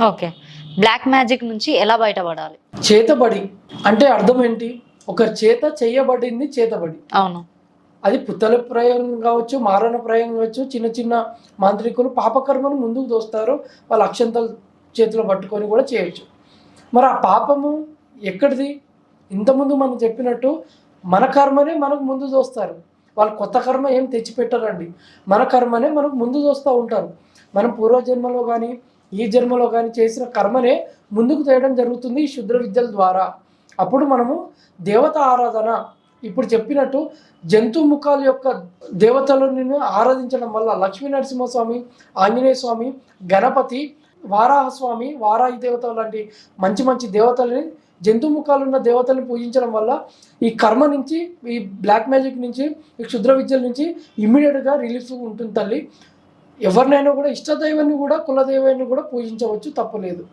Okay. Black magic నుంచి ఎలా బయటపడాలి? చేతబడి అంటే అర్థం ఏంటి? ఒకరి చేత చేయబడింది చేతబడి. అవును. అది పుత్తల ప్రయోగం కావచ్చు, మారణ ప్రయోగం కావచ్చు, చిన్న చిన్న మాంత్రికులు పాపకర్మను ముందుకు దోస్తారు. వాళ్ళ అక్షంతలు చేతిలో పట్టుకొని కూడా చేయొచ్చు. మరి ఆ పాపము ఎక్కడిది? ఇంతకుముందు మనం చెప్పినట్టు మన కర్మనే మనకు ముందు దోస్తారు. వాళ్ళు కొత్త కర్మ ఏం తెచ్చిపెట్టరండి. మన కర్మనే మనకు ముందు దోస్తూ ఉంటారు. మనం పూర్వజన్మలో కానీ, ఈ జన్మలో కానీ చేసిన కర్మనే ముందుకు తేయడం జరుగుతుంది ఈ క్షుద్ర విద్యల ద్వారా. అప్పుడు మనము దేవత ఆరాధన ఇప్పుడు చెప్పినట్టు జంతు ముఖాల యొక్క దేవతలను ఆరాధించడం వల్ల లక్ష్మీ నరసింహస్వామి, ఆంజనేయ స్వామి, గణపతి, వారాహస్వామి, వారాహి దేవత లాంటి మంచి మంచి దేవతలని, జంతు ముఖాలు ఉన్న దేవతలను పూజించడం వల్ల ఈ కర్మ నుంచి, ఈ బ్లాక్ మ్యాజిక్ నుంచి, ఈ క్షుద్ర విద్యల నుంచి ఇమ్మీడియట్గా రిలీఫ్ ఉంటుంది తల్లి. ఎవరినైనా కూడా ఇష్టదైవాన్ని కూడా కులదైవాన్ని కూడా పూజించవచ్చు, తప్పులేదు.